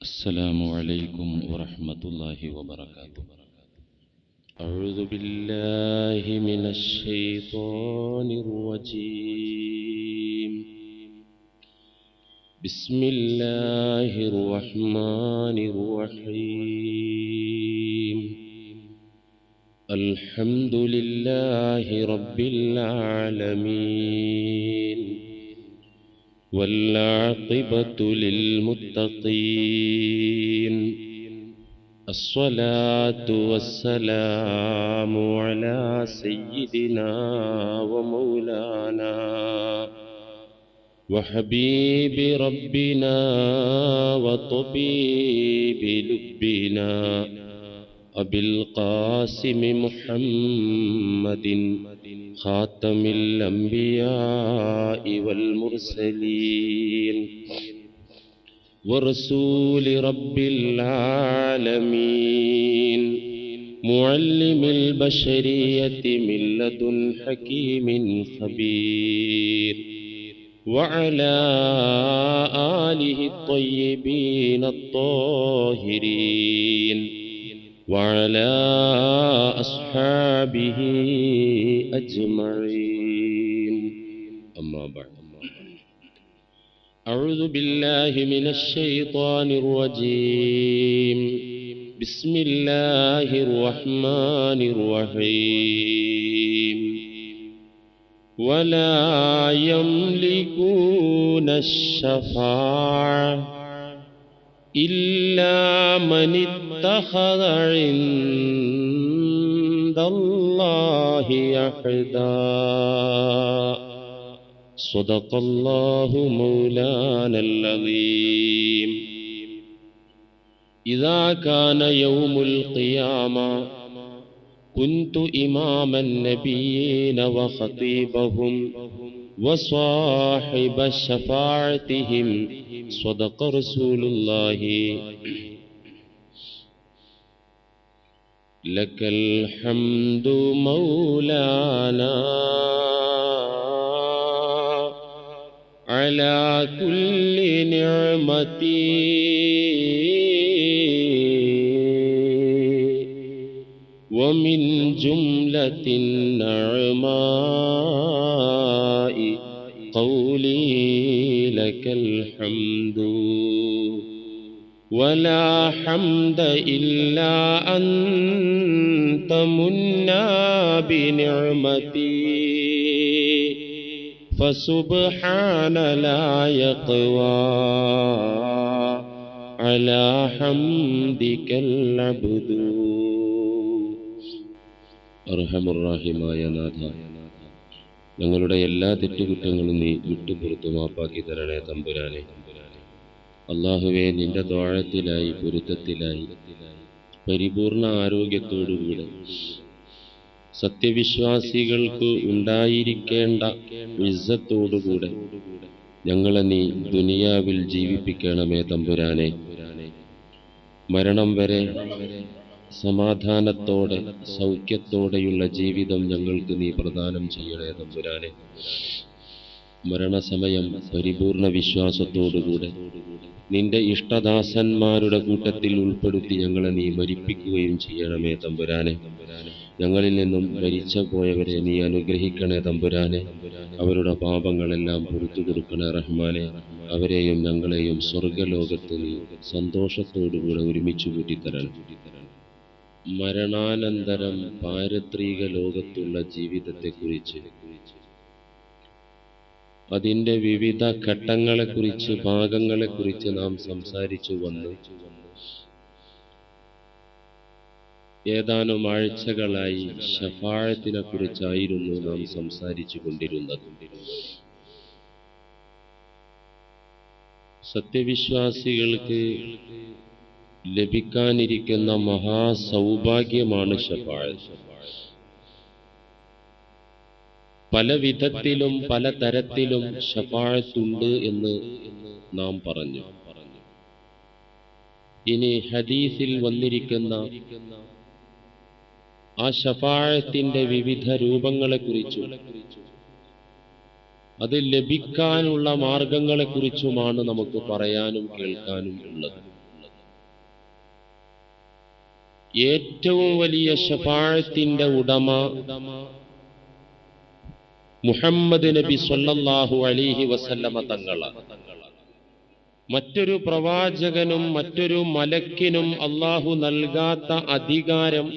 السلام عليكم ورحمة الله وبركاته. أعوذ بالله من الشيطان الرجيم. بسم الله الرحمن الرحيم. الحمد لله رب العالمين والعاقبة للمتقين. الصلاة والسلام على سيدنا ومولانا وحبيب ربنا وطبيب لبنا أبي القاسم محمد خاتم الأنبياء والمرسلين ورسول رب العالمين معلم البشرية من لدن حكيم خبير وعلى آله الطيبين الطاهرين وعلى أصحابه أجمعين. أما بعد، أعوذ بالله من الشيطان الرجيم. بسم الله الرحمن الرحيم. ولا يملكون الشفاعة إلا من اتخذ عند الله عهدا. صدق الله مولانا العظيم. إذا كان يوم القيامة كنت إمام النبيين وخطيبهم وصاحب شفاعتهم. صدق رسول الله. لك الحمد مولانا على كل نعمتي ومن جملة النعماء قولي لك الحمد ولا حمد إلا أنت منا بنعمتي فسبحان لا يقوى على حمدك العبد. അർഹമുർറാഹിമായ നാഥ, ഞങ്ങളുടെ എല്ലാ തെറ്റുകുറ്റങ്ങളും നീ വിട്ടുപുറത്തു മാപ്പാക്കി തരണേ തമ്പുരാനെ. അല്ലാഹുവേ, നിന്റെ ത്വാഅത്തിലായി, പൊരുത്തത്തിലായി, പരിപൂർണ ആരോഗ്യത്തോടുകൂടെ സത്യവിശ്വാസികൾക്ക് ഉണ്ടായിരിക്കേണ്ട ഇസ്സത്തോടുകൂടെ ഞങ്ങളെ നീ ദുനിയാവിൽ ജീവിപ്പിക്കണമേ തമ്പുരാനെ. മരണം വരെ സമാധാനത്തോടെ സൗഖ്യത്തോടെയുള്ള ജീവിതം ഞങ്ങൾക്ക് നീ പ്രദാനം ചെയ്യണേ തമ്പുരാനെ. മരണസമയം പരിപൂർണ വിശ്വാസത്തോടുകൂടെ നിന്റെ ഇഷ്ടദാസന്മാരുടെ കൂട്ടത്തിൽ ഉൾപ്പെടുത്തി ഞങ്ങളെ നീ മരിപ്പിക്കുകയും ചെയ്യണമേ തമ്പുരാനെ. ഞങ്ങളിൽ നിന്നും മരിച്ചു പോയവരെ നീ അനുഗ്രഹിക്കണേ തമ്പുരാനെ. അവരുടെ പാപങ്ങളെല്ലാം പുറത്തു കൊടുക്കണേ റഹ്മാനെ. അവരെയും ഞങ്ങളെയും സ്വർഗലോകത്ത് നീ സന്തോഷത്തോടുകൂടെ ഒരുമിച്ച് കൂട്ടിത്തരണം. മരണാനന്തരം പാരത്രിക ലോകത്തുള്ള ജീവിതത്തെക്കുറിച്ച്, അതിൻ്റെ വിവിധ ഘട്ടങ്ങളെക്കുറിച്ച്, ഭാഗങ്ങളെക്കുറിച്ച് നാം സംസാരിച്ചു വന്നു. ഏതാനും ആഴ്ചകളായി ശഫാഅത്തിനെ കുറിച്ചായിരുന്നു നാം സംസാരിച്ചു കൊണ്ടിരുന്നത്. സത്യവിശ്വാസികൾക്ക് ലഭിക്കാനിരിക്കുന്ന മഹാസൗഭാഗ്യമാണ് ശഫാഅത്ത്. പല വിധത്തിലും പല തരത്തിലും ശഫാഅത്തുണ്ട് എന്ന് നാം പറഞ്ഞു. ഇനി ഹദീസിൽ വന്നിരിക്കുന്ന ആ ശഫാഅത്തിന്റെ വിവിധ രൂപങ്ങളെക്കുറിച്ചും അത് ലഭിക്കാനുള്ള മാർഗങ്ങളെക്കുറിച്ചുമാണ് നമുക്ക് പറയാനും കേൾക്കാനും ഉള്ളത്. ഏറ്റവും വലിയ ശഫാഅത്തിന്റെ ഉടമ മുഹമ്മദ് നബി സ്വല്ലല്ലാഹു അലൈഹി വസല്ലമ തങ്ങളാണ്. മറ്റൊരു പ്രവാചകനും മറ്റൊരു മലക്കിനും അല്ലാഹു നൽകാത്ത അധികാരം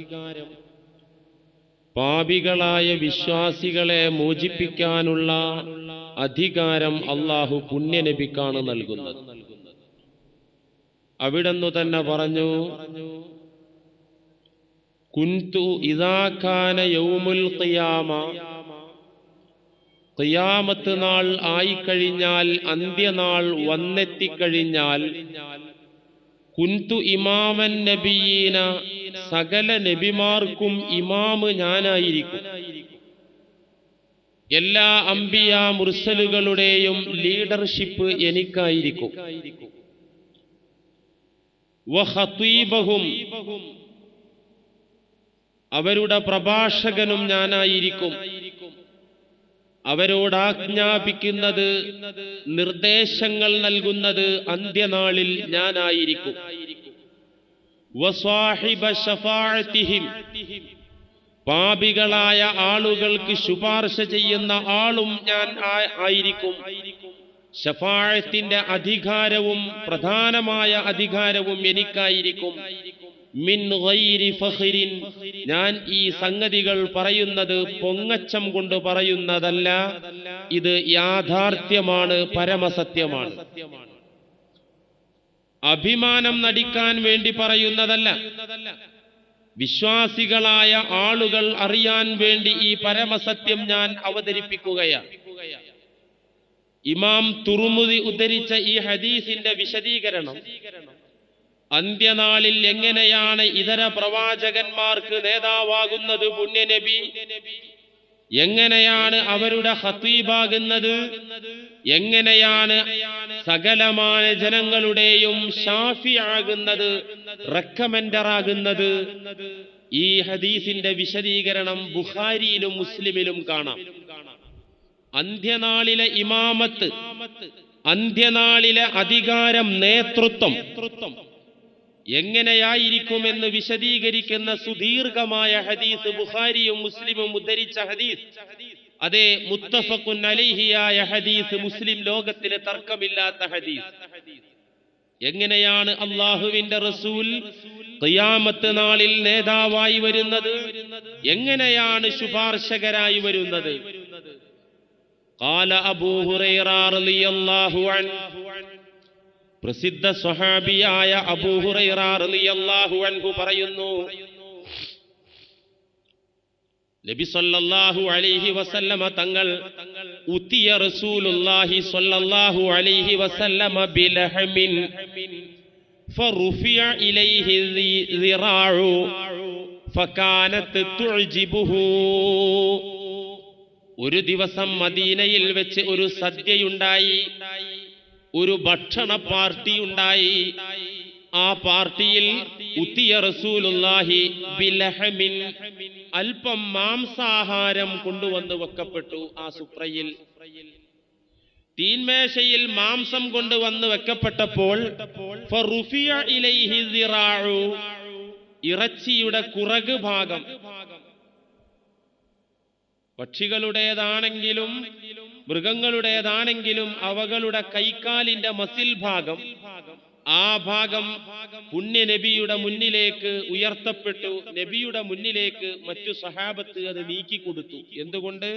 പാപികളായ വിശ്വാസികളെ മോചിപ്പിക്കാനുള്ള അധികാരം അല്ലാഹു പുണ്യനബിക്കാണ് നൽകുന്നത്. അവിടുന്ന് തന്നെ പറഞ്ഞു, കുന്തു ഇദാ കാന യൗമുൽ ഖിയാമ, ഖിയാമത്ത് നാൾ ആയിക്കഴിഞ്ഞാൽ, അന്ത്യനാൾ വന്നെത്തിക്കഴിഞ്ഞാൽ, കുന്തു ഇമാമൻ നബിയീന, സകല നബിമാർക്കും ഇമാമ് ഞാനായിരിക്കും. എല്ലാ അംബിയ മുർസലുകളുടെയും ലീഡർഷിപ്പ് എനിക്കായിരിക്കും. വഖതീബഹും, അവരുടെ പ്രഭാഷകനും ഞാനായിരിക്കും. അവരോട് ആജ്ഞാപിക്കുന്നത്, നിർദ്ദേശങ്ങൾ നൽകുന്നത് അന്ത്യനാളിൽ ഞാനായിരിക്കും. വസ്വാഹിബ ശഫാഅത്തിഹിം, പാപികളായ ആളുകൾക്ക് ശുപാർശ ചെയ്യുന്ന ആളും ഞാൻ ആയിരിക്കും. ശഫാഅത്തിന്റെ അധികാരവും പ്രധാനമായ അധികാരവും എനിക്കായിരിക്കും. മിൻ ഗൈരി ഫഖ്രിൻ, ഞാൻ ഈ സംഗതികൾ പറയുന്നത് പൊങ്ങച്ചം കൊണ്ട് പറയുന്നതല്ല, ഇത് യാഥാർത്ഥ്യമാണ്, പരമസത്യമാണ്. അഭിമാനം നടിക്കാൻ വേണ്ടി പറയുന്നതല്ല. വിശ്വാസികളായ ആളുകൾ അറിയാൻ വേണ്ടി ഈ പരമസത്യം ഞാൻ അവതരിപ്പിക്കുകയാണ്. ഇമാം തുർമുദി ഉദ്ധരിച്ച ഈ ഹദീസിന്റെ വിശദീകരണം, അന്ത്യനാളിൽ എങ്ങനെയാണ് ഇതര പ്രവാചകന്മാർക്ക് നേതാവാകുന്നത് പുണ്യനബി, എങ്ങനെയാണ് അവരുടെ ഖതീബാകുന്നത്, എങ്ങനെയാണ് സകലമായ ജനങ്ങളുടെയും ഷാഫിയാകുന്നത്, റെക്കമെൻഡറാകുന്നത്, ഈ ഹദീസിന്റെ വിശദീകരണം ബുഖാരിയിലും മുസ്ലിമിലും കാണാം. അന്ത്യനാളിലെ ഇമാമത്ത്, അന്ത്യനാളിലെ അധികാരം, നേതൃത്വം എങ്ങനെയായിരിക്കുമെന്ന് വിശദീകരിക്കുന്ന സുദീർഘമായ ഹദീസ് ബുഖാരിയും മുസ്ലിമും ഉദ്ധരിച്ച ഹദീസ്. അതേ മുത്തഫഖുൻ അലൈഹിയായ ഹദീസ്, മുസ്ലിം ലോകത്തിലെ തർക്കമില്ലാത്ത ഹദീസ്. എങ്ങനെയാണ് അല്ലാഹുവിന്റെ റസൂൽ ഖിയാമത്ത് നാളിൽ നേതാവായി വരുന്നത്, എങ്ങനെയാണ് ശുപാർശകരായി വരുന്നത്? ഖാല അബൂ ഹുറൈറ റളിയല്ലാഹു അൻഹു, പ്രസിദ്ധ സ്വഹാബിയായ അബൂ ഹുറൈറ റളിയല്ലാഹു അൻഹു പറയുന്നു, നബി സല്ലല്ലാഹു അലൈഹി വസല്ലമ തങ്ങൾ, ഉതിയ റസൂലുള്ളാഹി സല്ലല്ലാഹു അലൈഹി വസല്ലമ ബിലഹമിൻ ഫറുഫിയ ഇലൈഹി ദിറാഉ ഫകാനത് തുഅജിബുഹു. ഒരു ദിവസം മദീനയിൽ വെച്ച് ഒരു സദ്യയുണ്ടായി, ഒരു ഭക്ഷണ പാർട്ടി ഉണ്ടായി. ആ പാർട്ടിയിൽ ഉതിയ റസൂലുള്ളാഹി ബിലഹമിൻ, അല്പം മാംസാഹാരം കൊണ്ടുവന്ന് വെക്കപ്പെട്ടു. ആ സുപ്രയിൽ തീന്മേശയിൽ മാംസം കൊണ്ടുവന്ന് വെക്കപ്പെട്ടപ്പോൾ ഫറുഫിയ ഇലൈഹി ദിറാഉ, ഇറച്ചിയുടെ കുറക് ഭാഗം, പക്ഷികളുടേതാണെങ്കിലും മൃഗങ്ങളുടേതാണെങ്കിലും അവകളുടെ കൈക്കാലിന്റെ മസിൽ ഭാഗം, ആ ഭാഗം പുണ്യ നബിയുടെ മുന്നിലേക്ക് ഉയർത്തപ്പെട്ടു. നബിയുടെ മുന്നിലേക്ക് മറ്റു സഹാബത്ത് അത് നീക്കിക്കൊടുത്തു. എന്തുകൊണ്ട്?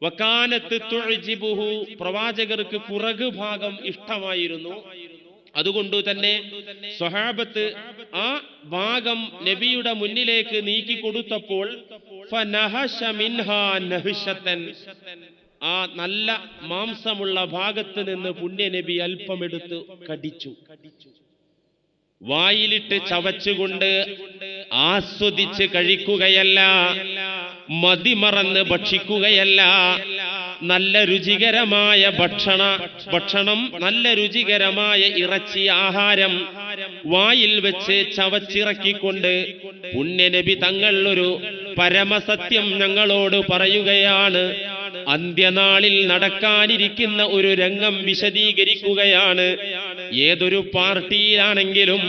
വകാനത്ത് തുഅജിബുഹു, പ്രവാചകർക്ക് പുറകു ഭാഗം ഇഷ്ടമായിരുന്നു. അതുകൊണ്ട് തന്നെ സ്വഹാബത്ത് ആ ഭാഗം നബിയുടെ മുന്നിലേക്ക് നീക്കിക്കൊടുത്തപ്പോൾ ഫനഹശ മിൻഹാ നഹ്ശതൻ, ആ നല്ല മാംസമുള്ള ഭാഗത്ത് നിന്ന് പുണ്യ നബി അല്പമെടുത്ത് കടിച്ചു. വായിലിട്ട് ചവച്ചുകൊണ്ട് ആസ്വദിച്ച് കഴിക്കുകയല്ല, മതിമറന്ന് ഭക്ഷിക്കുകയല്ല. നല്ല രുചികരമായ ഭക്ഷണം, നല്ല രുചികരമായ ഇറച്ചി ആഹാരം വായിൽ വെച്ച് ചവച്ചിറക്കിക്കൊണ്ട് പുണ്യനബി തങ്ങൾ ഒരു പരമസത്യം ഞങ്ങളോട് പറയുകയാണ്. അന്ത്യനാളിൽ നടക്കാനിരിക്കുന്ന ഒരു രംഗം വിശദീകരിക്കുകയാണ്. ഏതൊരു പാർട്ടിയിലാണെങ്കിലും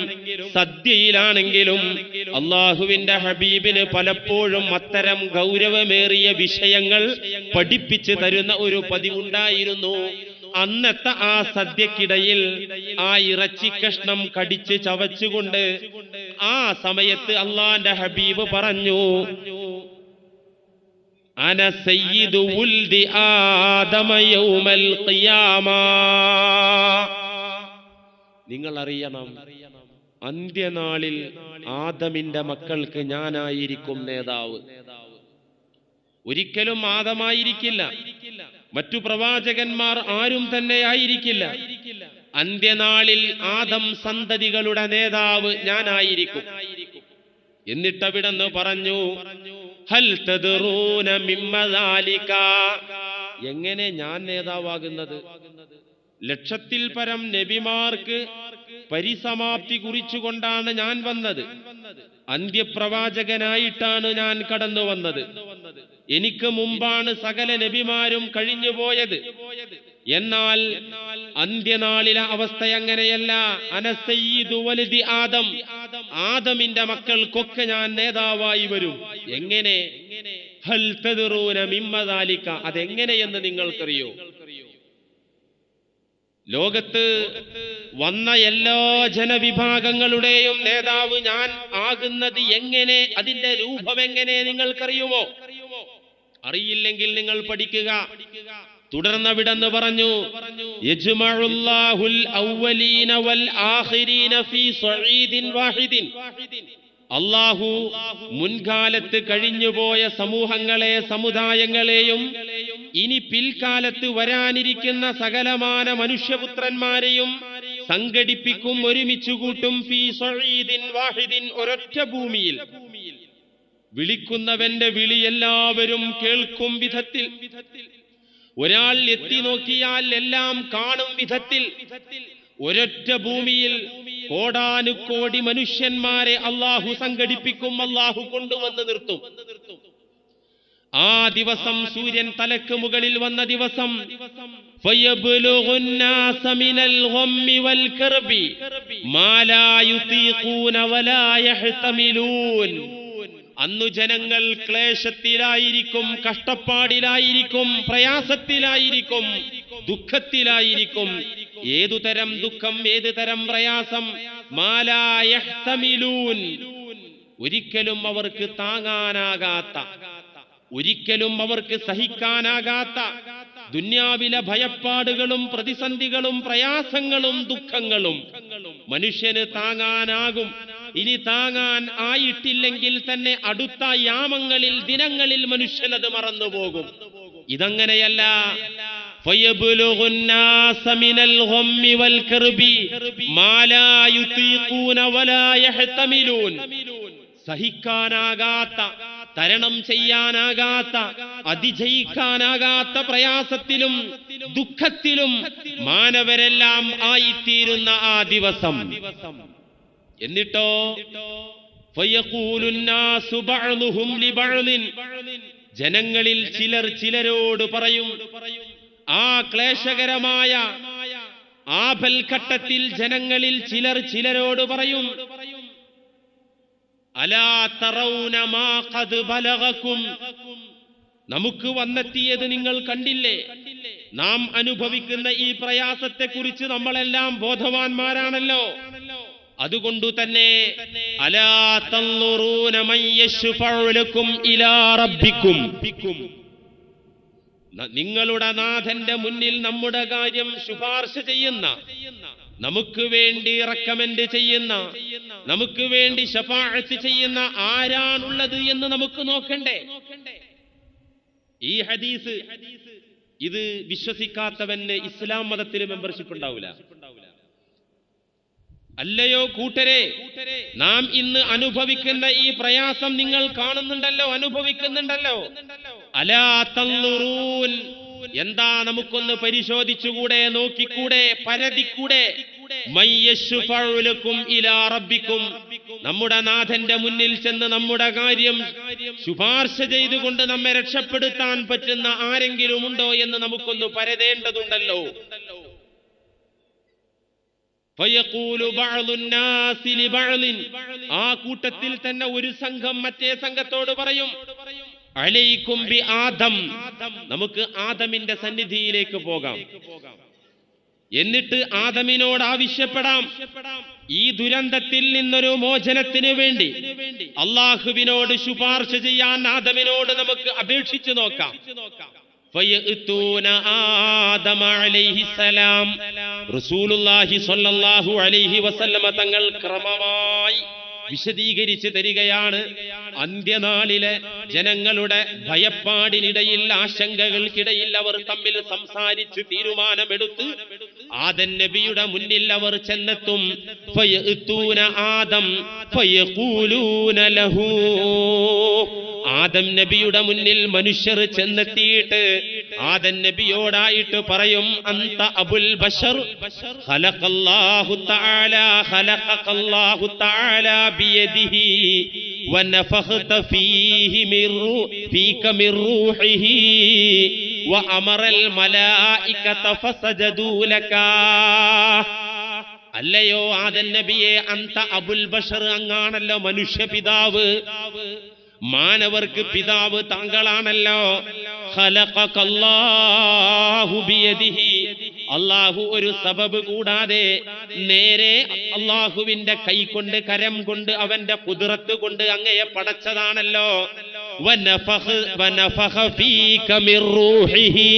സദ്യയിലാണെങ്കിലും അള്ളാഹുവിന്റെ ഹബീബിന് പലപ്പോഴും അത്തരം ഗൗരവമേറിയ വിഷയങ്ങൾ പഠിപ്പിച്ചു തരുന്ന ഒരു പതിവുണ്ടായിരുന്നു. അന്നത്തെ ആ സദ്യക്കിടയിൽ ആ ഇറച്ചി കഷ്ണം കടിച്ച് ചവച്ചുകൊണ്ട് ആ സമയത്ത് അള്ളാന്റെ ഹബീബ് പറഞ്ഞു, അന സയ്യിദു ഉൽദി ആദമ യൗമൽ ഖിയാമ. നിങ്ങൾ അറിയണം, അന്ത്യനാളിൽ ആദമിന്റെ മക്കൾക്ക് ഞാനായിരിക്കും നേതാവ്. ഒരിക്കലും ആദമായിരിക്കില്ല, മറ്റു പ്രവാചകന്മാർ ആരും തന്നെ ആയിരിക്കില്ല. അന്ത്യനാളിൽ ആദം സന്തതികളുടെ നേതാവ് ഞാനായിരിക്കും. എന്നിട്ടവിടെന്ന് പറഞ്ഞു, ഹൽ തദ്റൂന മിമ്മ ദാലിക, എങ്ങനെ ഞാൻ നേതാവാകുന്നത്? ലക്ഷത്തിൽ പരം നബിമാർക്ക് പരിസമാപ്തി കുറിച്ചുകൊണ്ടാണ് ഞാൻ വന്നത്. അന്ത്യപ്രവാചകനായിട്ടാണ് ഞാൻ കടന്നു വന്നത്. എനിക്ക് മുമ്പാണ് സകല നബിമാരും കഴിഞ്ഞുപോയത്. എന്നാൽ അന്ത്യനാളിലെ അവസ്ഥ അങ്ങനെയല്ല. അന സയ്യിദു വലദി ആദം, ആദമിന്റെ മക്കൾക്കൊക്കെ ഞാൻ നേതാവായി വരും. എങ്ങനെ? ഹൽ തദ്റൂന മിമ്മ ദാലിക, അതെങ്ങനെയെന്ന് നിങ്ങൾക്കറിയോ? ലോകത്ത് വന്ന എല്ലാ ജനവിഭാഗങ്ങളുടെയും നേതാവ് ഞാൻ ആകുന്നത് എങ്ങനെ, അതിന്റെ രൂപം എങ്ങനെ നിങ്ങൾക്കറിയുമോ? അറിയില്ലെങ്കിൽ നിങ്ങൾ പഠിക്കുക. തുടർന്നവിടെന്ന് പറഞ്ഞു, യജ്മഉല്ലാഹുൽ അവ്വലീന വൽ ആഖിരീന ഫീ സഈദിൻ വാഹിദിൻ. അല്ലാഹു മുൻകാലത്ത് കഴിഞ്ഞുപോയ സമൂഹങ്ങളെ, സമുദായങ്ങളെയും ഇനി പിൽക്കാലത്ത് വരാനിരിക്കുന്ന സകലമാന മനുഷ്യപുത്രന്മാരെയും സംഘടിപ്പിക്കും, ഒരുമിച്ചു കൂട്ടും. ഫീ സഈദിൻ വാഹിദിൻ, ഒരൊറ്റ ഭൂമിയിൽ. വിളിക്കുന്നവന്റെ വിളി എല്ലാവരും കേൾക്കും വിധത്തിൽ, ഒരാൾ എത്തി നോക്കിയാൽ എല്ലാം കാണും വിധത്തിൽ, ഒരൊറ്റ ഭൂമിയിൽ കോടാനുകോടി മനുഷ്യന്മാരെ അള്ളാഹു സംഘടിപ്പിക്കും, അള്ളാഹു കൊണ്ടുവന്ന് നിർത്തും. ആ ദിവസം സൂര്യൻ തലക്ക് മുകളിൽ വന്ന ദിവസം, ഫയബ്ലുഗുന്നാസ മിനൽ ഗമ്മി വൽ കർബി മാ ലാ യുതീഖൂന വലാ യഹ്തമിലൂൻ. അന്നു ജനങ്ങൾ ക്ലേശത്തിലായിരിക്കും, കഷ്ടപ്പാടിലായിരിക്കും, പ്രയാസത്തിലായിരിക്കും, ദുഃഖത്തിലായിരിക്കും. ഏതുതരം ദുഃഖം, ഏതുതരം പ്രയാസം? മാ ലാ യഹ്തമിലൂൻ, ഒരിക്കലും അവർക്ക് താങ്ങാനാകാത്ത, ഒരിക്കലും അവർക്ക് സഹിക്കാനാകാത്ത ദുന്യാവിലെ ഭയപ്പാടുകളും പ്രതിസന്ധികളും പ്രയാസങ്ങളും ദുഃഖങ്ങളും മനുഷ്യന് താങ്ങാനാകും. ഇനി താങ്ങാൻ ആയിട്ടില്ലെങ്കിൽ തന്നെ അടുത്ത യാമങ്ങളിൽ, ദിനങ്ങളിൽ മനുഷ്യനത് മറന്നുപോകും. ഇതങ്ങനെയല്ല. ഫയബ്ലുഗുന്നാസ മിനൽ ഗമ്മി വൽ കർബി മാ ലാ യുതീഖൂന വലാ യഹ്തമിലൂൻ. സഹിക്കാനാകാത്ത, തരണം ചെയ്യാനാകാത്ത, അതിജയിക്കാനാകാത്ത പ്രയാസത്തിലും ദുഃഖത്തിലും മാനവരെല്ലാം ആയിത്തീരുന്ന ആ ദിവസം. എന്നിട്ടോ ഫയഖൂലുന്നാസു ബഅ്ളുഹും ലിബഅ്ളിൻ, ജനങ്ങളിൽ ചിലർ ചിലരോട് പറയും. ആ ക്ലേശകരമായ ആപൽഘട്ടത്തിൽ ജനങ്ങളിൽ ചിലർ ചിലരോട് പറയും, അലാ തറൗന മാ ഖദ് ബലഗകും, നമുക്ക് വന്നെത്തിയത് നിങ്ങൾ കണ്ടില്ലേ? നാം അനുഭവിക്കുന്ന ഈ പ്രയാസത്തെക്കുറിച്ച് നമ്മളെല്ലാം ബോധവാന്മാരാണല്ലോ. അതുകൊണ്ടു തന്നെ അലാ തൻളുറൂന മൻ യശ്ഫഉ ലക്കും ഇലാ റബ്ബിക്കും, നിങ്ങളുടെ നാഥന്റെ മുന്നിൽ നമ്മുടെ കാര്യം ശുപാർശ ചെയ്യുന്ന, നമുക്ക് വേണ്ടി റെക്കമെൻഡ് ചെയ്യുന്ന, നമുക്ക് വേണ്ടി ശഫാഅത്ത് ചെയ്യുന്ന ആരാണുള്ളത് എന്ന് നമുക്ക് നോക്കണ്ടേ? ഈ ഹദീസ്, ഇത് വിശ്വസിക്കാത്തവന് ഇസ്ലാം മതത്തിൽ മെമ്പർഷിപ്പ് ഉണ്ടാവില്ല. അല്ലയോ കൂട്ടരെ, നാം ഇന്ന് അനുഭവിക്കുന്ന ഈ പ്രയാസം നിങ്ങൾ കാണുന്നുണ്ടല്ലോ, അനുഭവിക്കുന്നുണ്ടല്ലോ. അലാ തൻളുറൂൻ, എന്താ നമുക്കൊന്ന് പരിശോധിച്ചുകൂടെ, നോക്കിക്കൂടെ, പരതിക്കൂടെ? മൻ യശ്ഫഉ ലക്കും ഇലാ റബ്ബിക്കും, നമ്മുടെ നാഥന്റെ മുന്നിൽ ചെന്ന് നമ്മുടെ കാര്യം ശുപാർശ ചെയ്തുകൊണ്ട് നമ്മെ രക്ഷപ്പെടുത്താൻ പറ്റുന്ന ആരെങ്കിലും ഉണ്ടോ എന്ന് നമുക്കൊന്ന് പരതേണ്ടതുണ്ടല്ലോ. ഫയഖൂലു ബഅ്ദുൻ നാസി ലിബഅ്ദിൻ, ആ കൂട്ടത്തിൽ തന്നെ ഒരു സംഘം മറ്റേ സംഘത്തോട് പറയും, അലൈക്കും ബി ആദം, നമുക്ക് ആദമിന്റെ സന്നിധിയിലേക്ക് പോകാം, എന്നിട്ട് ആദമിനോട് ആവശ്യപ്പെടാം, ഈ ദുരന്തത്തിൽ നിന്നൊരു മോചനത്തിന് വേണ്ടി അള്ളാഹുവിനോട് ശുപാർശ ചെയ്യാൻ ആദമിനോട് നമുക്ക് അപേക്ഷിച്ചു നോക്കാം. ഫയഅ്തൂന ആദമ അലൈഹിസ്സലാം, റസൂലുള്ളാഹി സ്വല്ലല്ലാഹു അലൈഹി വസല്ലമ തങ്ങൾ ക്രമമായി വിശദീകരിച്ചു തരികയാണ്. അന്ത്യനാളിലെ ജനങ്ങളുടെ ഭയപ്പാടിനിടയിൽ, ആശങ്കകൾക്കിടയിൽ അവർ തമ്മിൽ സംസാരിച്ച് തീരുമാനമെടുത്ത് ആദം നബിയുടെ മുന്നിൽ അവർ ചെന്നെത്തും. ഫയഅ്തൂന ആദം ഫയഖൂലൂന ലഹു, ആദം നബിയുടെ മുന്നിൽ മനുഷ്യർ ചെന്നെത്തിയിട്ട് ആദം നബിയോടായിട്ട് പറയും, അന്ത അബുൽ ബശർ ഖലഖല്ലാഹു തആല ഖലഖല്ലാഹു തആല ബിയദിഹി വനഫഖത ഫീഹി ഫീക മിർ റൂഹിഹി വഅമറൽ മലായികത ഫസജദൂ ലക. അല്ലയോ ആദം നബിയെ, അന്ത അബുൽ ബശർ, അങ്ങാണല്ലോ മനുഷ്യ പിതാവ്, മാനവർക്ക് പിതാവ് താങ്കളാണല്ലോ. ഖലഖല്ലാഹു ബിയദിഹി, അല്ലാഹു ഒരു സബബ് കൂടാതെ നേരെ അല്ലാഹുവിന്റെ കൈ കൊണ്ട്, കരം കൊണ്ട്, അവന്റെ ഖുദ്റത്ത് കൊണ്ട് അങ്ങയെ പടച്ചതാണല്ലോ. വനഫഖ ഫീക മിർ റൂഹിഹി,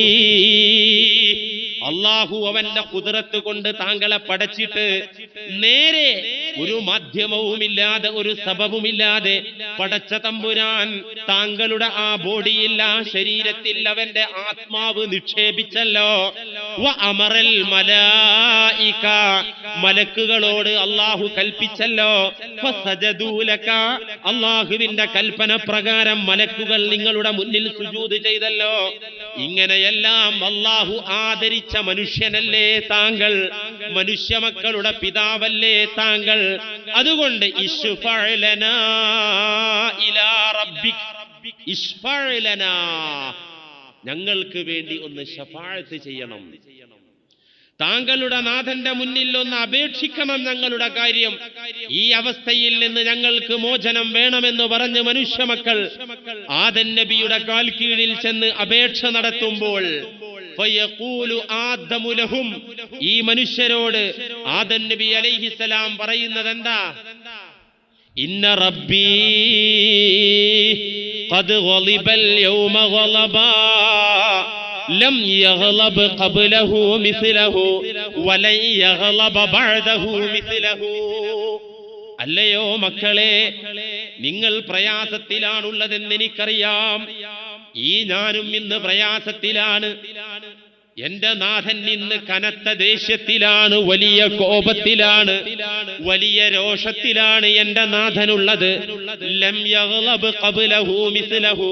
അല്ലാഹു അവന്റെ ഖുദ്റത്ത് കൊണ്ട് താങ്കളെ പടച്ചിട്ട് നേരെ ഒരു മാധ്യമവുമില്ലാതെ, ഒരു സബബുമില്ലാതെ പടച്ച തമ്പുരാൻ താങ്കളുടെ ആ ബോഡിയിൽ, ആ ശരീരത്തിൽ അവന്റെ ആത്മാവ് നിക്ഷേപിച്ചല്ലോ. വഅമറൽ മലായിക, മലക്കുകളോട് അല്ലാഹു കൽപ്പിച്ചല്ലോ. ഫസജദൂ ലക, അല്ലാഹുവിന്റെ കൽപ്പന പ്രകാരം മലക്കുകൾ നിങ്ങളുടെ മുന്നിൽ സുജൂദ് ചെയ്തല്ലോ. ഇങ്ങനെയെല്ലാം അല്ലാഹു ആദരിച്ച മനുഷ്യനല്ലേ താങ്കൾ, മനുഷ്യ മക്കളുടെ പിതാവല്ലേ താങ്കൾ. അതുകൊണ്ട് ഇശ്ഫഅ ലനാ ഇലാ റബ്ബിക്, ഇശ്ഫഅ ലനാ, ഞങ്ങൾക്ക് വേണ്ടി ഒന്ന് ശഫാഅത്ത് ചെയ്യണം, താങ്കളുടെ നാഥന്റെ മുന്നിൽ ഒന്ന് അപേക്ഷിക്കണം ഞങ്ങളുടെ കാര്യം. ഈ അവസ്ഥയിൽ നിന്ന് ഞങ്ങൾക്ക് മോചനം വേണമെന്ന് പറഞ്ഞ് മനുഷ്യ മക്കൾ ആദം നബിയുടെ കാൽ കീഴിൽ ചെന്ന് അപേക്ഷ നടത്തുമ്പോൾ ഫയഖൂലു ആദമു ലഹും, ഈ മനുഷ്യരോട് ആദം നബി അലൈഹിസ്സലാം പറയുന്നത് എന്താ? ഇന്ന റബ്ബീ ഖദ് ഗളിബൽ യൗമ ഗളബാ ലം യഗ്ലബ് ഖബ്ലഹു മിസ്ലഹു വലൻ യഗ്ലബ ബഅദഹു മിസ്ലഹു. അല്ലയോ മക്കളെ, നിങ്ങൾ പ്രയാസത്തിലാണുള്ളതെന്ന് എനിക്കറിയാം. ഈ ഞാനും ഇന്ന് പ്രയാസത്തിലാണ്. എന്റെ നാഥൻ ഇന്ന് കനത്ത ദേഷ്യത്തിലാണ്, വലിയ കോപത്തിലാണ്, വലിയ രോഷത്തിലാണ് എന്റെ നാഥനുള്ളത്. ലം യഗ്ലബ് ഖബ്ലഹു മിസ്ലഹു,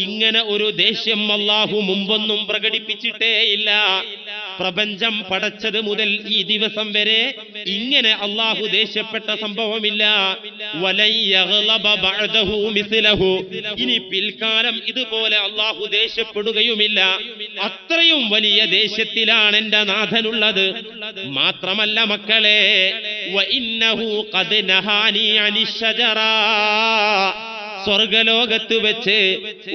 ഇങ്ങനെ ഒരു ദേഷ്യം അല്ലാഹു മുമ്പൊന്നും പ്രകടിപ്പിച്ചിട്ടേ ഇല്ല. പ്രപഞ്ചം പടച്ചത് മുതൽ ഈ ദിവസം വരെ ഇങ്ങനെ അല്ലാഹു ദേഷ്യപ്പെട്ട സംഭവമില്ല. വലൻ യഗ്ലബ ബഅദഹു മിസ്ലഹു, ഇനി പിൽക്കാലം ഇതുപോലെ അല്ലാഹു ദേഷ്യപ്പെടുകയുമില്ല. അത്രയും വലിയ ദേഷ്യത്തിലാണ് എന്റെ നാഥനുള്ളത്. മാത്രമല്ല മക്കളെ, വഇന്നഹു ഖദ് നഹാനി അനിശ്ശജറ, സ്വർഗലോകത്ത് വെച്ച്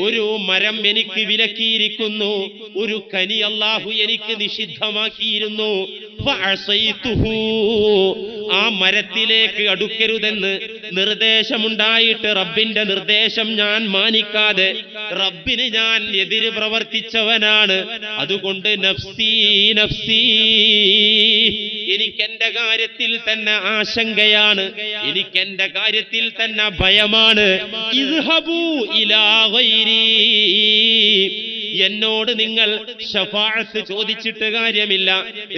ഒരു മരം എനിക്ക് വിലക്കിയിരിക്കുന്നു, ഒരു കനി അല്ലാഹു എനിക്ക് നിഷിദ്ധമാക്കിയിരുന്നു. ഫഅസൈതുഹു, ആ മരത്തിലേക്ക് അടുക്കരുതെന്ന് നിർദ്ദേശമുണ്ടായിട്ട് റബ്ബിന്റെ നിർദ്ദേശം ഞാൻ മാനിക്കാതെ റബ്ബിന് ഞാൻ എതിര് പ്രവർത്തിച്ചവനാണ്. അതുകൊണ്ട് നഫ്സി നഫ്സി, എനിക്കെന്റെ കാര്യത്തിൽ തന്നെ ആശങ്കയാണ്, എനിക്കെന്റെ കാര്യത്തിൽ തന്നെ ഭയമാണ്. ഇദ്ഹബൂ ഇലാ ഗൈരി, എന്നോട് നിങ്ങൾ ശഫാഅത്ത് ചോദിച്ചിട്ട് കാര്യമില്ല,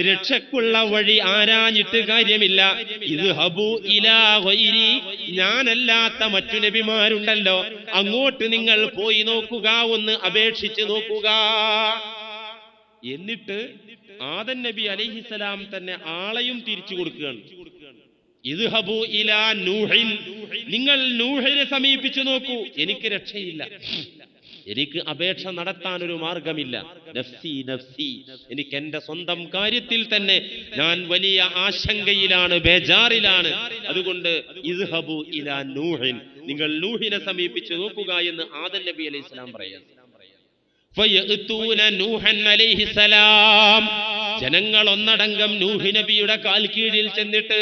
രക്ഷക്കുള്ള വഴി ആരാഞ്ഞിട്ട് കാര്യമില്ല. ഇദ്ഹബൂ ഇലാ ഗൈരി, ഞാനല്ലാത്ത മറ്റു നബിമാരുണ്ടല്ലോ, അങ്ങോട്ട് നിങ്ങൾ പോയി നോക്കുക, ഒന്ന് അപേക്ഷിച്ച് നോക്കുക. എന്നിട്ട് ആദം നബി അലൈഹിസ്സലാം തന്നെ ആളെയും തിരിച്ചു കൊടുക്കുകയാണ്. ഇദ്ഹബൂ ഇലാ നൂഹിൻ, നിങ്ങൾ നൂഹിനെ സമീപിച്ചു നോക്കൂ, എനിക്ക് രക്ഷയില്ല, എനിക്ക് അപേക്ഷ നടത്താൻ ഒരു മാർഗമില്ല. നഫ്സി നഫ്സി, എനിക്ക് എന്റെ സ്വന്തം കാര്യത്തിൽ തന്നെ ഞാൻ വലിയ ആശങ്കയിലാണ്, ബേജാറിലാണ്. അതുകൊണ്ട് ഇദ്ഹബു ഇലാ നൂഹിൻ, നിങ്ങൾ നൂഹിനെ സമീപിച്ച് നോക്കുക എന്ന് ആദം നബി അലൈഹി സ്വലാം പറയാം. ഫയഅ്തൂന നൂഹൻ അലൈഹിസ്സലാം, ജനങ്ങൾ ഒന്നടങ്കം നൂഹ് നബിയുടെ കാൽ കീഴിൽ ചെന്നിട്ട്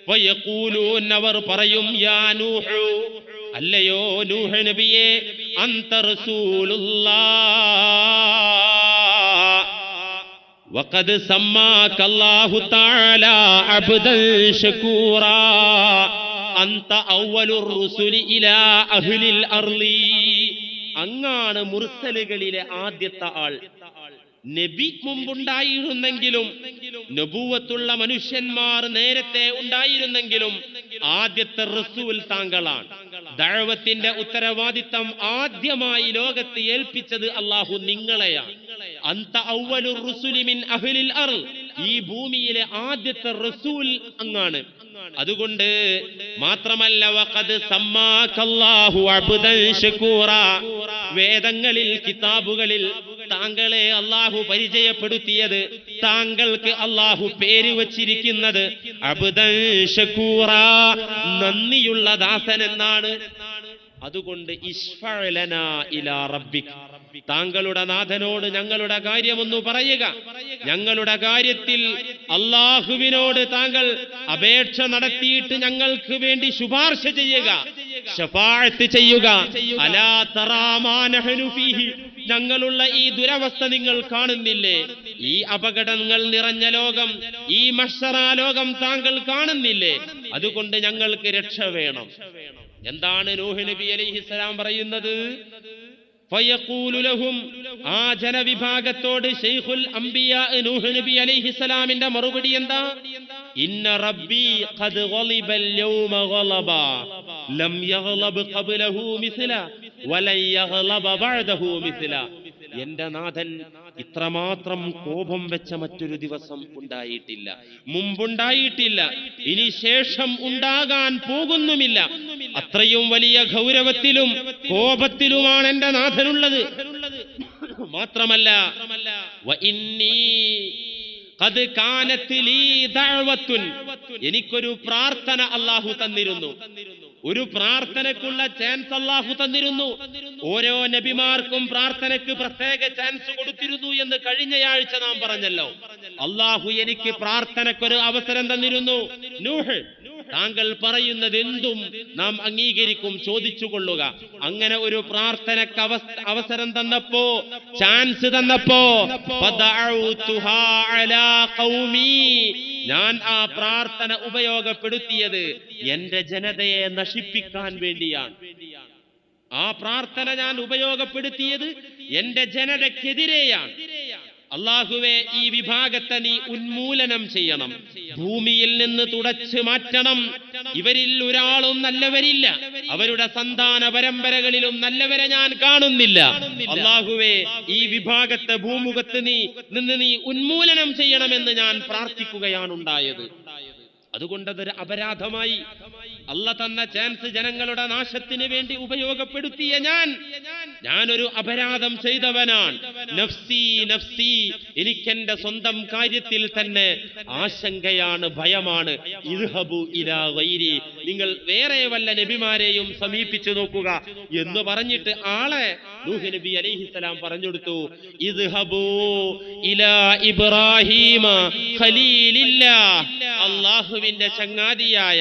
ഫയഖൂലൂൻ, അവർ പറയും, യാ നൂഹു, അല്ലയോ നൂഹ് നബിയെ, അൻത റസൂലുള്ളാഹ് വഖദ് സമ്മാക അല്ലാഹു തആല അബ്ദൻ ശകൂറാ അൻത അവ്വലുർ റുസുലി ഇലാ അഹ്ലിൽ അർളി. അങ്ങാണ് മുർസലുകളിലെ ആദ്യത്തെ ആൾ. നബി മുമ്പുണ്ടായിരുന്നെങ്കിലും, നബുവത്തുള്ള മനുഷ്യന്മാർ നേരത്തെ ഉണ്ടായിരുന്നെങ്കിലും ആദ്യത്തെ റസൂൽ താങ്കളാണ്. ദഅവത്തിന്റെ ഉത്തരവാദിത്തം ആദ്യമായി ലോകത്ത് ഏൽപ്പിച്ചത് അല്ലാഹു നിങ്ങളെയാണ്. അൻത അവ്വലുർ റുസുലി മിൻ അഹ്ലിൽ അർള്, ഈ ഭൂമിയിലെ ആദ്യത്തെ റസൂൽ അങ്ങാണ്. അതുകൊണ്ട് മാത്രമല്ല, വഖദ് സമ്മാക അല്ലാഹു അബ്ദൻ ശകൂറാ, വേദങ്ങളിൽ കിതാബുകളിൽ താങ്കളെ അല്ലാഹു പരിചയപ്പെടുത്തിയത്, താങ്കൾക്ക് അല്ലാഹു പേര് വച്ചിരിക്കുന്നത് അബ്ദൻ ശകൂറാ, നന്ദിയുള്ള ദാസൻ എന്നാണ്. അതുകൊണ്ട് ഇശ്ഫഅ ലനാ ഇലാ റബ്ബിക്, താങ്കളുടെ നാഥനോട് ഞങ്ങളുടെ കാര്യമൊന്നു പറയുക. ഞങ്ങളുടെ കാര്യത്തിൽ അല്ലാഹുവിനോട് താങ്കൾ അപേക്ഷ നടത്തിയിട്ട് ഞങ്ങൾക്ക് വേണ്ടി ശുപാർശ ചെയ്യുക, ശഫാഅത്ത് ചെയ്യുക. അലാ തറാ മാ നഹ്നു ഫീഹി, ഞങ്ങളുള്ള ഈ ദുരവസ്ഥ നിങ്ങൾ കാണുന്നില്ലേ? ഈ അപകടങ്ങൾ നിറഞ്ഞ ലോകം, ഈ മഹ്ശറാ ലോകം താങ്കൾ കാണുന്നില്ലേ? അതുകൊണ്ട് ഞങ്ങൾക്ക് രക്ഷ വേണം. എന്താണ് നൂഹ് നബി അലൈഹിസ്സലാം പറയുന്നത്? ഫയഖൂലു ലഹും, ആ ജനവിഭാഗത്തോട് ശൈഖുൽ അംബിയാ നൂഹ് നബി അലൈഹിസ്സലാമിന്റെ മറുപടി എന്താ? ഇന്ന റബ്ബി ഖദ് ഗളിബൽ യൗമ ഗളബാ ലം യഗ്ലബ് ഖബ്ലഹു മിസ്ല വലൻ യഗ്ലബ ബഅദഹു മിസ്ല. എന്റെ നാഥൻ ഇത്രമാത്രം കോപം വെച്ച മറ്റൊരു ദിവസം ഉണ്ടായിട്ടില്ല, മുമ്പുണ്ടായിട്ടില്ല, ഇനി ശേഷം ഉണ്ടാകാൻ പോകുന്നുമില്ല. അത്രയും വലിയ ഗൗരവത്തിലും കോപത്തിലുമാണ് എന്റെ നാഥനുള്ളത്. മാത്രമല്ല, ഖദ് കാനത് ലീ ദഅവത്തുൻ, എനിക്കൊരു പ്രാർത്ഥന അല്ലാഹു തന്നിരുന്നു, ഒരു പ്രാർത്ഥനക്കുള്ള ചാൻസ് അല്ലാഹു തന്നിരുന്നു. ഓരോ നബിമാർക്കും പ്രാർത്ഥനയ്ക്ക് പ്രത്യേക ചാൻസ് കൊടുത്തിരുന്നു എന്ന് കഴിഞ്ഞയാഴ്ച നാം പറഞ്ഞല്ലോ. അല്ലാഹു എനിക്ക് പ്രാർത്ഥനക്കൊരു അവസരം തന്നിരുന്നു. നൂഹ്, താങ്കൾ പറയുന്നത് എന്തും നാം അംഗീകരിക്കും, ചോദിച്ചു കൊള്ളുക. അങ്ങനെ ഒരു പ്രാർത്ഥനക്ക് അവസരം തന്നപ്പോ, ചാൻസ് തന്നപ്പോ, ഫദഅഉതുഹാ അലാ ഖൗമി, ഞാൻ ആ പ്രാർത്ഥന ഉപയോഗപ്പെടുത്തിയത് എന്റെ ജനതയെ നശിപ്പിക്കാൻ വേണ്ടിയാണ്. ആ പ്രാർത്ഥന ഞാൻ ഉപയോഗപ്പെടുത്തിയത് എന്റെ ജനതയ്ക്കെതിരെയാണ്. അല്ലാഹുവേ, ഈ വിഭാഗത്തെ നീ ഉന്മൂലനം ചെയ്യണം, ഭൂമിയിൽ നിന്ന് തുടച്ചു മാറ്റണം. ഇവരിൽ ഒരാളും നല്ലവരില്ല, അവരുടെ സന്താന പരമ്പരകളിലും നല്ലവരെ ഞാൻ കാണുന്നില്ല. അല്ലാഹുവേ, ഈ വിഭാഗത്തെ ഭൂമുഖത്ത് നീ ഉന്മൂലനം ചെയ്യണമെന്ന് ഞാൻ പ്രാർത്ഥിക്കുകയാണ് ഉണ്ടായത്. അതുകൊണ്ടതൊരു അപരാധമായി. അല്ല തന്ന ചാൻസ് ജനങ്ങളുടെ നാശത്തിന് വേണ്ടി ഉപയോഗപ്പെടുത്തിയ ഞാനൊരു അപരാധം ചെയ്തവനാണ്. നഫ്സി നഫ്സി, എനിക്കെന്റെ സ്വന്തം കാര്യത്തിൽ തന്നെ ആശങ്കയാണ്, ഭയമാണ്. ഇദ്ഹബു ഇലാ ഗൈരി, നിങ്ങൾ വേറെ വല്ല നബിമാരെയും സമീപിച്ചു നോക്കുക എന്ന് പറഞ്ഞിട്ട് ആളെ നൂഹ് നബി അലൈഹിസ്സലാം പറഞ്ഞെടുത്തു. ഇദ്ഹബു ഇലാ ഇബ്രാഹീമ ഖലീലില്ലാഹ്, അല്ലാഹുവിന്റെ ചങ്ങാതിയായ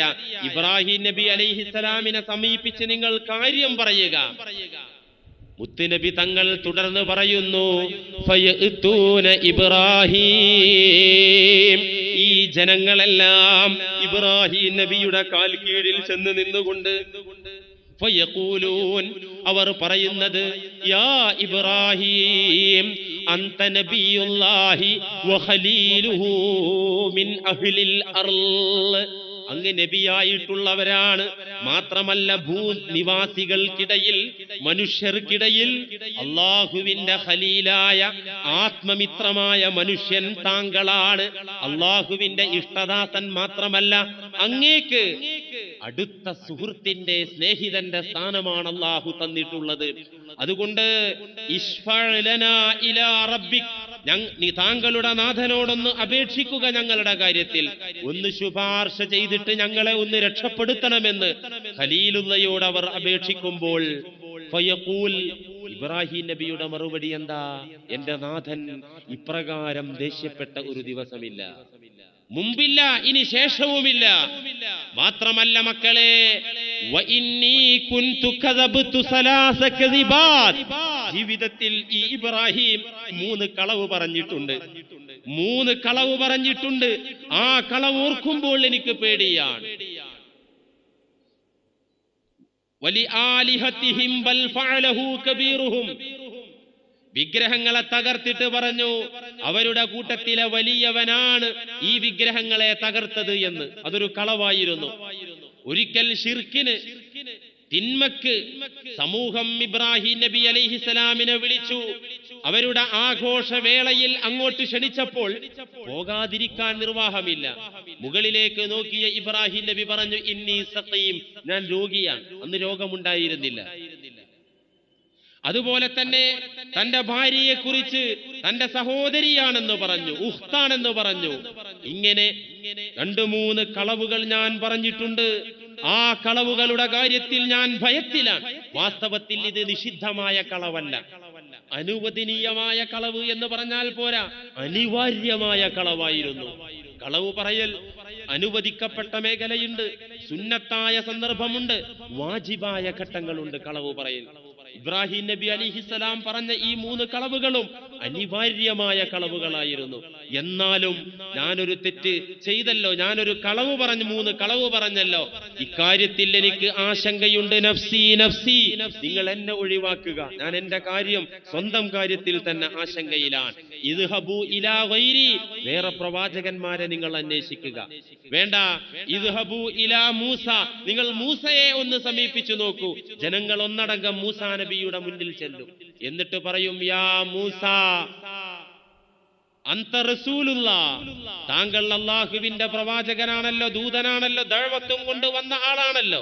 ഇബ്രാഹിം നബി അലൈഹിസ്സലാമിനെ സമീപിച്ച് നിങ്ങൾ കാര്യം പറയുക. മുത്തുനബി തങ്ങൾ തുടർന്ന് പറയുന്നു, ഫയഅ്തൂന ഇബ്രാഹീം, ഈ ജനങ്ങളെല്ലാം ഇബ്രാഹിം നബിയുടെ കാൽ കീഴിൽ ചെന്ന് നിന്നുകൊണ്ട് ഫയഖൂലൂൻ, അവർ പറയുന്നത്, യാ ഇബ്രാഹീം അൻത നബിയുല്ലാഹി വഖലീലുഹു മിൻ അഹ്ലിൽ അർള്, അങ്ങ് നബിയായിട്ടുള്ളവരാണ്. മാത്രമല്ല, ഭൂനിവാസികൾക്കിടയിൽ, മനുഷ്യർക്കിടയിൽ അല്ലാഹുവിന്റെ ഖലീലായ ആത്മമിത്രമായ മനുഷ്യൻ താങ്കളാണ്. അല്ലാഹുവിന്റെ ഇഷ്ടദാസൻ മാത്രമല്ല, അങ്ങേക്ക് അടുത്ത സുഹൃത്തിന്റെ സ്നേഹിതന്റെ സ്ഥാനമാണ് അല്ലാഹു തന്നിട്ടുള്ളത്. അതുകൊണ്ട് നീ താങ്കളുടെ നാഥനോടൊന്ന് അപേക്ഷിക്കുക, ഞങ്ങളുടെ കാര്യത്തിൽ ഒന്ന് ശുപാർശ ചെയ്തിട്ട് ഞങ്ങളെ ഒന്ന് രക്ഷപ്പെടുത്തണമെന്ന് ഖലീലുള്ളയോട് അവർ അപേക്ഷിക്കുമ്പോൾ ഫയഖൂൽ, ഇബ്രാഹിം നബിയുടെ മറുപടി എന്താ? എന്റെ നാഥൻ ഇപ്രകാരം ദേഷ്യപ്പെട്ട ഒരു ദിവസമില്ല, മുമ്പില്ല, ഇനി ശേഷവുമില്ല. മാത്രമല്ല മക്കളെ, ജീവിതത്തിൽ ഈ ഇബ്രാഹിം 3 കളവ് പറഞ്ഞിട്ടുണ്ട്. 3 കളവ് പറഞ്ഞിട്ടുണ്ട്. ആ കളവ് ഓർക്കുമ്പോൾ എനിക്ക് പേടിയാണ്. വലിആലിഹതിഹിം ബൽ ഫഅലഹു കബീറുഹും, വിഗ്രഹങ്ങളെ തകർത്തിട്ട് പറഞ്ഞു അവരുടെ കൂട്ടത്തിലെ വലിയവനാണ് ഈ വിഗ്രഹങ്ങളെ തകർത്തത് എന്ന്. അതൊരു കളവായിരുന്നു. ഒരിക്കൽ ശിർക്കിന്, തിന്മക്ക് സമൂഹം ഇബ്രാഹിം നബി അലൈഹിസ്സലാമിനെ വിളിച്ചു. അവരുടെ ആഘോഷവേളയിൽ അങ്ങോട്ട് ക്ഷണിച്ചപ്പോൾ പോകാതിരിക്കാൻ നിർവാഹമില്ല. മുകളിലേക്ക് നോക്കിയ ഇബ്രാഹിം നബി പറഞ്ഞു, ഇന്നി സഖീം, ഞാൻ രോഗിയാണ്. അന്ന് രോഗമുണ്ടായിരുന്നില്ല. അതുപോലെ തന്നെ തന്റെ ഭാര്യയെ കുറിച്ച് തന്റെ സഹോദരിയാണെന്ന് പറഞ്ഞു, ഉഖ്താണെന്ന് പറഞ്ഞു. ഇങ്ങനെ 2-3 കളവുകൾ ഞാൻ പറഞ്ഞിട്ടുണ്ട്. ആ കളവുകളുടെ കാര്യത്തിൽ ഞാൻ ഭയത്തിലാണ്. വാസ്തവത്തിൽ ഇത് നിഷിദ്ധമായ കളവല്ല, അനുവദനീയമായ കളവ് എന്ന് പറഞ്ഞാൽ പോരാ, അനിവാര്യമായ കളവായിരുന്നു. കളവ് പറയൽ അനുവദിക്കപ്പെട്ട മേഖലയുണ്ട്, സുന്നത്തായ സന്ദർഭമുണ്ട്, വാജിബായ ഘട്ടങ്ങളുണ്ട് കളവ് പറയൽ. ഇബ്രാഹിം നബി അലിഹിസ്സലാം പറഞ്ഞ ഈ 3 കളവുകളും അനിവാര്യമായ കളവുകളായിരുന്നു. എന്നാലും ഞാനൊരു തെറ്റ് ചെയ്തല്ലോ, ഞാനൊരു കളവ് പറഞ്ഞു, 3 കളവ് പറഞ്ഞല്ലോ, ഇക്കാര്യത്തിൽ എനിക്ക് ആശങ്കയുണ്ട്. നഫ്സി നഫ്സി, നിങ്ങൾ എന്നെ ഒഴിവാക്കുക, ഞാൻ എന്റെ കാര്യം, സ്വന്തം കാര്യത്തിൽ തന്നെ ആശങ്കയിലാണ്. ഇദ്ഹബു ഇലാ ഗൈരി, വേറെ പ്രവാചകന്മാരെ നിങ്ങൾ അന്വേഷിക്കുക. വേണ്ട, ഇദ്ഹബു ഇലാ മൂസ, നിങ്ങൾ മൂസയെ ഒന്ന് സമീപിച്ചു നോക്കൂ. ജനങ്ങൾ ഒന്നടങ്കം മൂസാ നബിയുടെ മുന്നിൽ ചെല്ലും. എന്നിട്ട് പറയും, യാ മൂസ അന്ത റസൂലുള്ളാഹ്, താങ്കൾ അല്ലാഹുവിന്റെ പ്രവാചകനാണല്ലോ, ദൂതനാണല്ലോ, ദഅവത്തും കൊണ്ടുവന്ന ആളാണല്ലോ.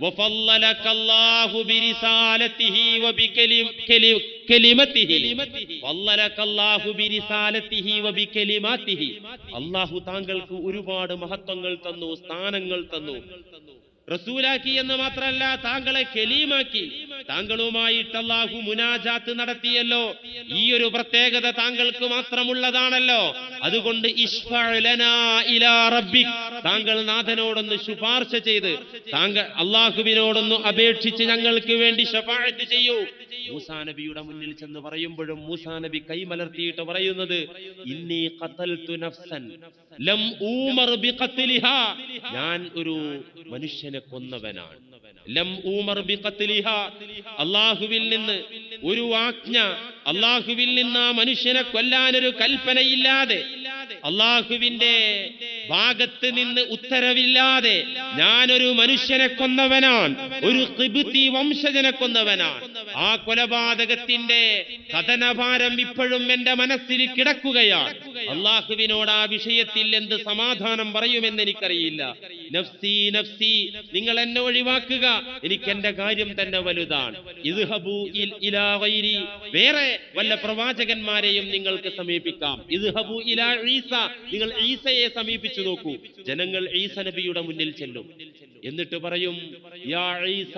വഫല്ലലകല്ലാഹു ബിരിസാലതിഹി വബികലിമതിഹി, വല്ലലകല്ലാഹു ബിരിസാലതിഹി വബികലിമാതിഹി, അല്ലാഹു താങ്കൾക്ക് ഒരുപാട് മഹത്വങ്ങൾ തന്നു, സ്ഥാനങ്ങൾ തന്നു. റസൂലാക്കി എന്ന് മാത്രമല്ല, താങ്കളെ കലീമാക്കി. താങ്കളുമായിട്ട് അല്ലാഹു മുനാജാത്ത് നടത്തിയല്ലോ. ഈ ഒരു പ്രത്യേകത താങ്കൾക്ക് മാത്രമുള്ളതാണല്ലോ. അതുകൊണ്ട് ഇശ്ഫഅ ലനാ ഇലാ റബ്ബിക്, താങ്കൾ നാഥനോടൊന്ന് ശുപാർശ ചെയ്ത് താങ്കൾ അല്ലാഹുവിനോടൊന്ന് അപേക്ഷിച്ച് ഞങ്ങൾക്ക് വേണ്ടി ശഫാഅത്ത് ചെയ്യൂ. മൂസാ നബിയുടെ മുന്നിൽ ചെന്ന് പറയുമ്പോഴും മൂസാ നബി കൈമലർത്തിയിട്ട് പറയുന്നത്, ഇന്നി ഖതൽതു നഫ്സൻ ലം ഊമർ ബിഖത്ലിഹാ, ഞാൻ ഒരു മനുഷ്യനെ കൊന്നവനാണ്. ലം ഊമർ ബിഖത്ലിഹാ, അല്ലാഹുവിൽ നിന്ന് ഒരു ആജ്ഞ, അല്ലാഹുവിൽ നിന്ന് ആ മനുഷ്യനെ കൊല്ലാനൊരു കൽപ്പനയില്ലാതെ, അല്ലാഹുവിന്റെ ഭാഗത്ത് നിന്ന് ഉത്തരവില്ലാതെ ഞാനൊരു മനുഷ്യനെ കൊന്നവനാണ്, ഒരു ഖിബ്തി വംശജനെ കൊന്നവനാണ്. ആ കൊലപാതകത്തിന്റെ കഥനഭാരം ഇപ്പോഴും എന്റെ മനസ്സിൽ കിടക്കുകയാണ്. അല്ലാഹുവിനോട് ആ വിഷയത്തിൽ എന്ത് സമാധാനം പറയുമെന്ന് എനിക്കറിയില്ല. നഫ്സി നഫ്സി, നിങ്ങൾ എന്നെ ഒഴിവാക്കുക, എനിക്ക് എന്റെ കാര്യം തന്നെ വലുതാണ്. ഇദ്ഹബു ഇലാ ഗൈരി, വേറെ വല്ല പ്രവാചകന്മാരെയും നിങ്ങൾക്ക് സമീപിക്കാം. ഇദ്ഹബു ഇലാ ഈസ, നിങ്ങൾ ഈസയെ സമീപിച്ചു നോക്കൂ. ജനങ്ങൾ ഈസ നബിയുടെ മുന്നിൽ ചെല്ലും. എന്നിട്ട് പറയും, യാ ഈസ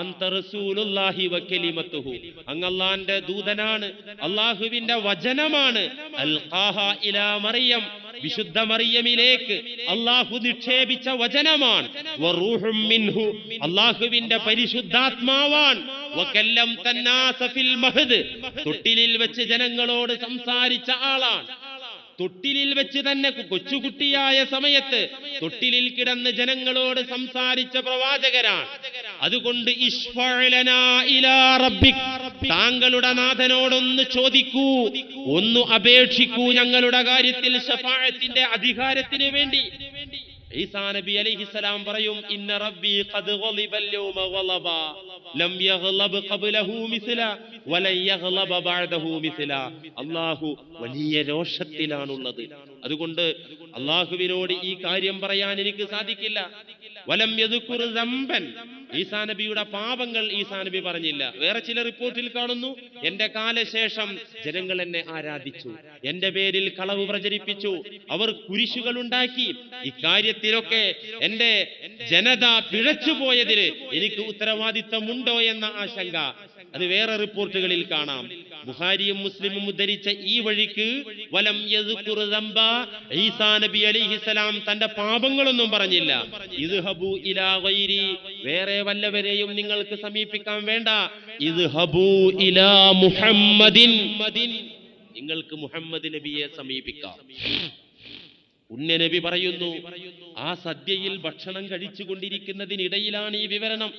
അന്ത റസൂലുള്ളാഹി വകലിമത്തുഹു, അങ്ങ് അല്ലാഹുവിന്റെ ദൂതനാണ്, അല്ലാഹുവിന്റെ വചനമാണ്. അൽഖാഹ ഇലാ മറിയം, വിശുദ്ധ മറിയമിലേക്ക് അല്ലാഹു നിക്ഷേപിച്ച വചനമാണ്. വറൂഹും മിൻഹു, അല്ലാഹുവിന്റെ പരിശുദ്ധാത്മാവാൻ. വകല്ലംത നാസ ഫിൽ മഹദ്, തൊട്ടിലിൽ വെച്ച് ജനങ്ങളോട് സംസാരിച്ച ആളാണ്. തൊട്ടിലിൽ വെച്ച് തന്നെ, കൊച്ചുകുട്ടിയായ സമയത്ത് തൊട്ടിലിൽ കിടന്ന് ജനങ്ങളോട് സംസാരിച്ച പ്രവാചകരാണ്. അതുകൊണ്ട് ഇശ്ഫഅ ലനാ ഇലാ റബ്ബിക്, താങ്കളുടെ നാഥനോടൊന്ന് ചോദിക്കൂ, ഒന്ന് അപേക്ഷിക്കൂ ഞങ്ങളുടെ കാര്യത്തിൽ ശഫാഅത്തിന്റെ അധികാരത്തിന് വേണ്ടി. ഈസാ നബി അലൈഹിസ്സലാം പറയും, ഇന്ന റബ്ബി ഖദ് ഗളിബൽ യൗമ ഗളബ ലം യഗ്ലബ് ഖബ്ലഹു മിസ്ല വലൻ യഗ്ലബ ബഅദഹു മിസ്ല. അല്ലാഹു വലിയ രോഷത്തിലാണുള്ളത്. അതുകൊണ്ട് അല്ലാഹുവിനോട് ഈ കാര്യം പറയാൻ എനിക്ക് സാധിക്കില്ല. വലം യദ്കുർ ദംബൻ, ഈസാ നബിയുടെ പാപങ്ങൾ ഈസാ നബി പറഞ്ഞില്ല. വേറെ ചില റിപ്പോർട്ടിൽ കാണുന്നു, എന്റെ കാലശേഷം ജനങ്ങൾ എന്നെ ആരാധിച്ചു, എന്റെ പേരിൽ കളവ് പ്രചരിപ്പിച്ചു, അവർ കുരിശുകൾ ഉണ്ടാക്കി. ഇക്കാര്യത്തിലൊക്കെ എന്റെ ജനത പിഴച്ചുപോയതിന് എനിക്ക് ഉത്തരവാദിത്തമുണ്ടോ എന്ന ആശങ്ക അത് വേറെ റിപ്പോർട്ടുകളിൽ കാണാം. ബുഖാരിയും മുസ്ലിമും ഉദ്ധരിച്ച ഈ വഴിക്ക് വലം യദ്കുർ ദംബ, ഈസാ നബി അലൈഹിസ്സലാം തന്റെ പാപങ്ങളൊന്നും പറഞ്ഞില്ല. ഇദ്ഹബു ഇലാ ഗൈരി, വേറെ വല്ലവരെയും നിങ്ങൾക്ക് സമീപിക്കാൻ വേണ്ട. ഇദ്ഹബു ഇലാ മുഹമ്മദിൻ, നിങ്ങൾക്ക് മുഹമ്മദ് നബിയെ സമീപിക്കാം. ഉണ്ണ നബി പറയുന്നു, ആ സദ്യയിൽ ഭക്ഷണം കഴിച്ചുകൊണ്ടിരിക്കുന്നതിനിടയിലാണ് ഈ വിവരണം.